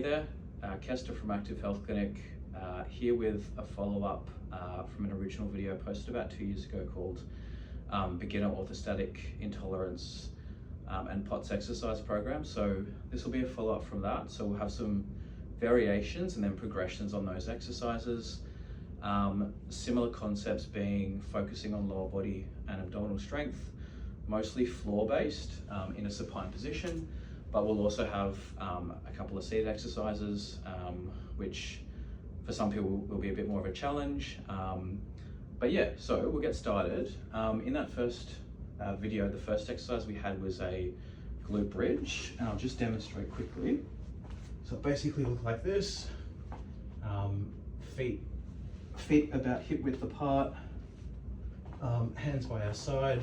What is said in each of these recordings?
Hey there, Kester from Active Health Clinic, here with a follow-up from an original video posted about 2 years ago called Beginner Orthostatic Intolerance and POTS exercise program. So this will be a follow-up from that. So we'll have some variations and then progressions on those exercises. Similar concepts being focusing on lower body and abdominal strength, mostly floor-based in a supine position. But we'll also have a couple of seated exercises, which for some people will be a bit more of a challenge. But yeah, so we'll get started. In that first video, the first exercise we had was a glute bridge, and I'll just demonstrate quickly. So it basically looks like this. Feet about hip width apart, hands by our side.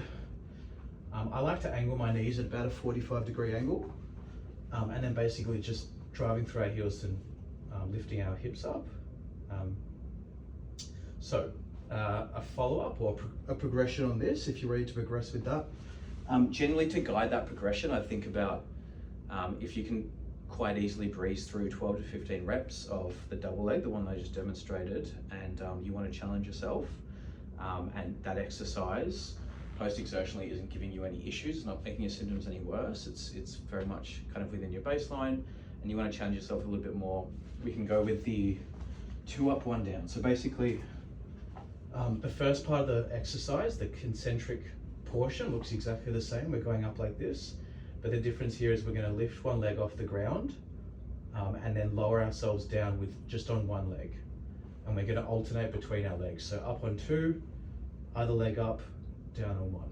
I like to angle my knees at about a 45-degree angle. And then basically just driving through our heels and lifting our hips up. A follow-up or a progression on this, if you're ready to progress with that. Generally, to guide that progression, I think about if you can quite easily breeze through 12 to 15 reps of the double leg, the one I just demonstrated, and you want to challenge yourself, and that exercise post-exertionally isn't giving you any issues, it's not making your symptoms any worse, it's very much kind of within your baseline, and you want to challenge yourself a little bit more, we can go with the 2 up, 1 down. So basically, the first part of the exercise, the concentric portion, looks exactly the same. We're going up like this, but the difference here is we're going to lift one leg off the ground and then lower ourselves down with just on one leg. And we're going to alternate between our legs. So up on 2, other leg up, down on 1,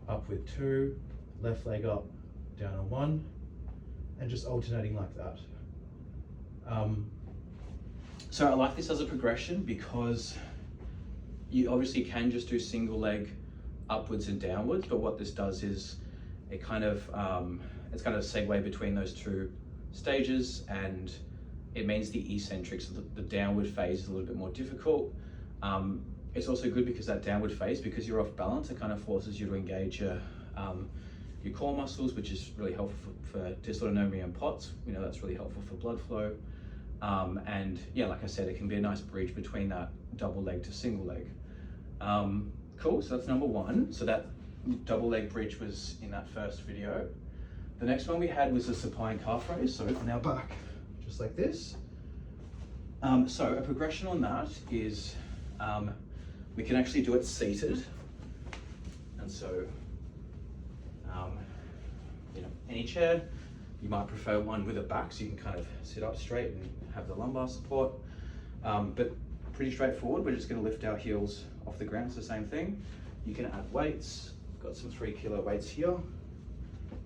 up with 2, left leg up, down on 1, and just alternating like that. So I like this as a progression because you obviously can just do single leg upwards and downwards, but what this does is it kind of it's kind of a segue between those 2 stages, and it means the eccentric, so the downward phase is a little bit more difficult. It's also good because that downward phase, because you're off balance, it kind of forces you to engage your core muscles, which is really helpful for dysautonomia and POTS. You know, that's really helpful for blood flow. And yeah, like I said, it can be a nice bridge between that double leg to single leg. Cool, so that's number 1. So that double leg bridge was in that first video. The next one we had was a supine calf raise. So on our back, just like this. So a progression on that is, we can actually do it seated, and so you know, any chair. You might prefer one with a back, so you can kind of sit up straight and have the lumbar support, but pretty straightforward. We're just going to lift our heels off the ground. It's the same thing. You can add weights. Got some 3 kilo weights here.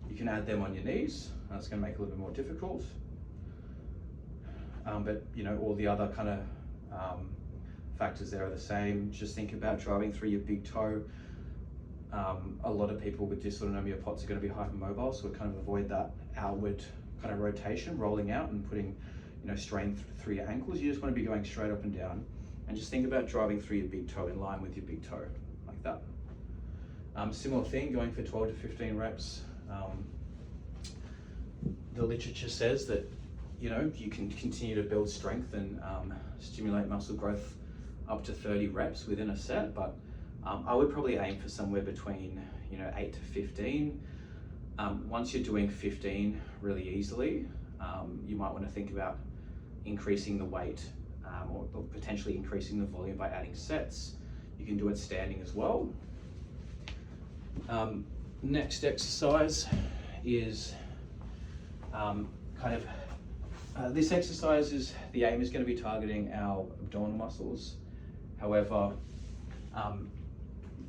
You can add them on your knees. That's going to make it a little bit more difficult, but you know, all the other kind of factors there are the same. Just think about driving through your big toe. A lot of people with dysautonomia POTS are going to be hypermobile, so we kind of avoid that outward kind of rotation, rolling out and putting, you know, strain through your ankles. You just want to be going straight up and down, and just think about driving through your big toe in line with your big toe, like that. Similar thing, going for 12 to 15 reps. The literature says that, you know, you can continue to build strength and stimulate muscle growth up to 30 reps within a set, but I would probably aim for somewhere between, you know, 8 to 15. Once you're doing 15 really easily, you might want to think about increasing the weight or potentially increasing the volume by adding sets. You can do it standing as well. Next exercise is this exercise is, the aim is going to be targeting our abdominal muscles. However,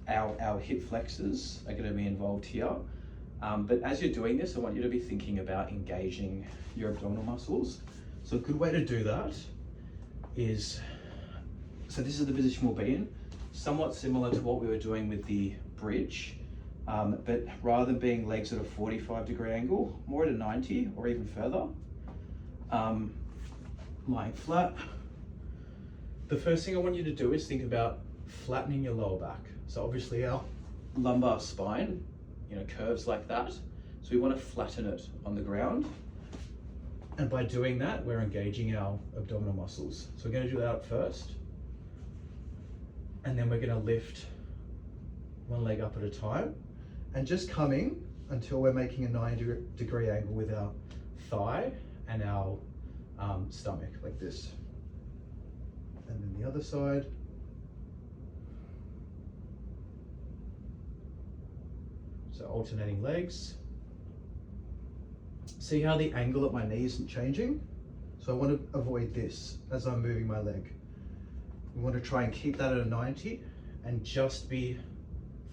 our hip flexors are going to be involved here. But as you're doing this, I want you to be thinking about engaging your abdominal muscles. So a good way to do that is, so this is the position we'll be in, somewhat similar to what we were doing with the bridge, but rather than being legs at a 45-degree angle, more at a 90 or even further. Lying flat. The first thing I want you to do is think about flattening your lower back. So obviously our lumbar spine, you know, curves like that. So we want to flatten it on the ground. And by doing that, we're engaging our abdominal muscles. So we're going to do that up first. And then we're going to lift one leg up at a time. And just coming until we're making a 90-degree angle with our thigh and our stomach, like this. And then the other side. So alternating legs. See how the angle at my knee isn't changing? So I want to avoid this as I'm moving my leg. We want to try and keep that at a 90 and just be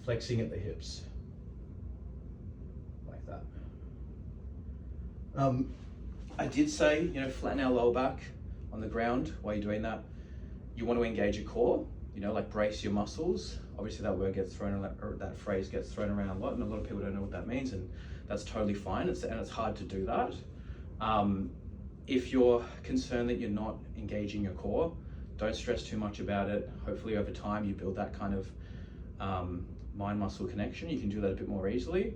flexing at the hips. Like that. I did say, flatten our lower back on the ground while you're doing that. You want to engage your core, like brace your muscles. Obviously that word gets thrown, or that phrase gets thrown around a lot, and a lot of people don't know what that means, and that's totally fine, and it's hard to do that. If you're concerned that you're not engaging your core, don't stress too much about it. Hopefully over time you build that kind of mind-muscle connection. You can do that a bit more easily.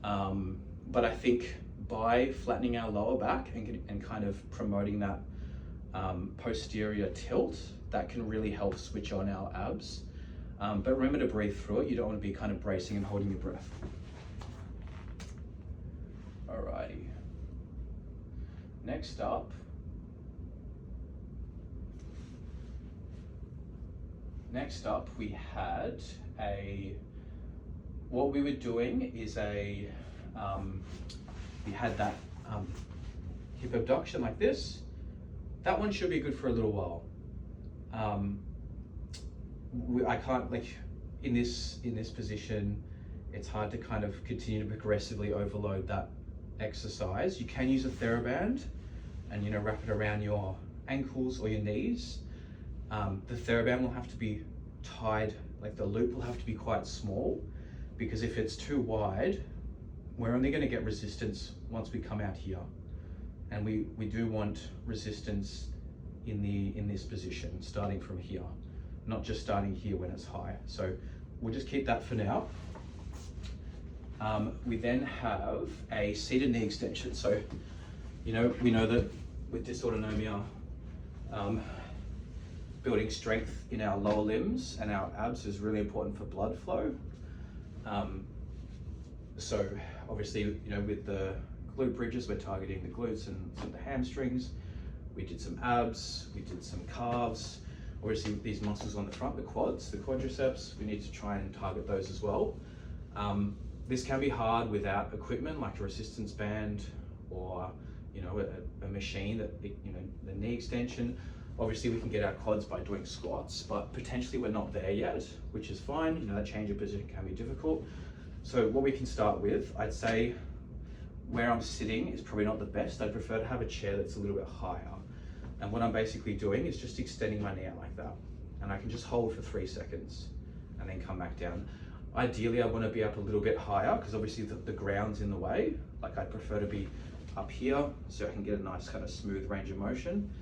But I think by flattening our lower back and kind of promoting that posterior tilt, that can really help switch on our abs. But remember to breathe through it. You don't want to be kind of bracing and holding your breath. Alrighty. Next up, we had what we were doing is we had that hip abduction like this. That one should be good for a little while. I can't, in this position, it's hard to kind of continue to progressively overload that exercise. You can use a TheraBand and wrap it around your ankles or your knees. The TheraBand will have to be tied, the loop will have to be quite small, because if it's too wide, we're only going to get resistance once we come out here. And we do want resistance in this position, starting from here, not just starting here when it's high. So we'll just keep that for now. We then have a seated knee extension. So, we know that with dysautonomia, building strength in our lower limbs and our abs is really important for blood flow. So obviously, with the glute bridges, we're targeting the glutes and some of the hamstrings. We did some abs, we did some calves. Obviously these muscles on the front, the quads, the quadriceps, we need to try and target those as well. This can be hard without equipment like a resistance band or a machine that the knee extension. Obviously we can get our quads by doing squats, but potentially we're not there yet, which is fine. That change of position can be difficult. So what we can start with, I'd say where I'm sitting is probably not the best. I'd prefer to have a chair that's a little bit higher. And what I'm basically doing is just extending my knee out like that. And I can just hold for 3 seconds and then come back down. Ideally, I want to be up a little bit higher because obviously the ground's in the way. I'd prefer to be up here so I can get a nice kind of smooth range of motion.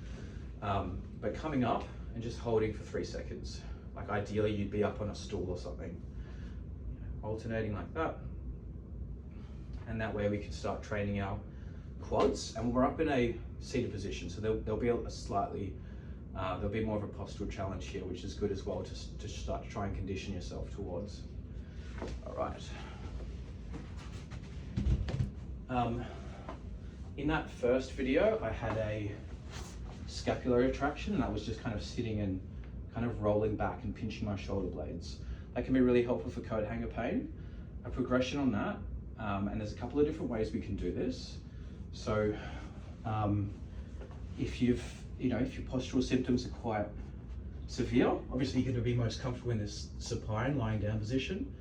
But coming up and just holding for 3 seconds. Ideally, you'd be up on a stool or something. Alternating like that. And that way we can start training our quads. And we're up in a seated position, so there'll be there'll be more of a postural challenge here, which is good as well to start to try and condition yourself towards. All right. In that first video, I had a scapular retraction, and that was just kind of sitting and kind of rolling back and pinching my shoulder blades. That can be really helpful for coat hanger pain. A progression on that, and there's a couple of different ways we can do this. So if your postural symptoms are quite severe, obviously you're going to be most comfortable in this supine lying down position,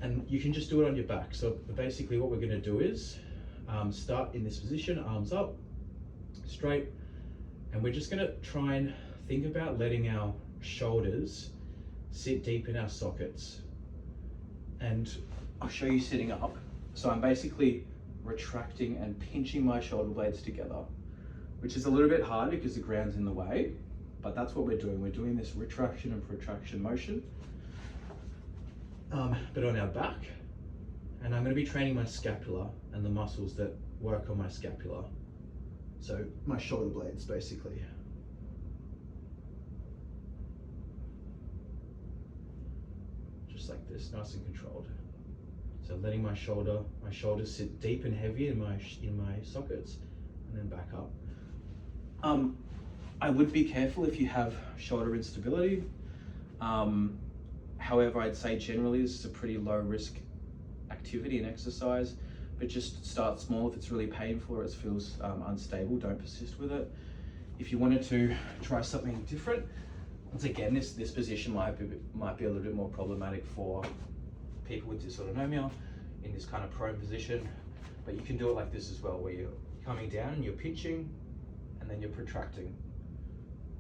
and you can just do it on your back. So basically what we're going to do is start in this position, arms up, straight, and we're just going to try and think about letting our shoulders sit deep in our sockets. And I'll show you sitting up. So I'm basically retracting and pinching my shoulder blades together, which is a little bit hard because the ground's in the way, but that's what we're doing. We're doing this retraction and protraction motion, but on our back. And I'm going to be training my scapula and the muscles that work on my scapula. So my shoulder blades basically. Just like this, nice and controlled. So letting my shoulders sit deep and heavy in my sockets, and then back up. I would be careful if you have shoulder instability. However, I'd say generally this is a pretty low risk activity and exercise, but just start small. If it's really painful or it feels unstable, don't persist with it. If you wanted to try something different, once again, this position might be a little bit more problematic for people with dysautonomia in this kind of prone position, but you can do it like this as well, where you're coming down and you're pinching and then you're protracting.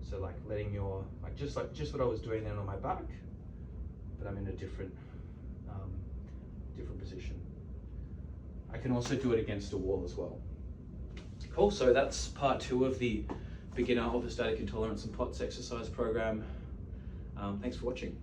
So like letting your, just what I was doing then on my back, but I'm in a different position. I can also do it against a wall as well. Cool, so that's part 2 of the beginner orthostatic intolerance and POTS exercise program. Thanks for watching.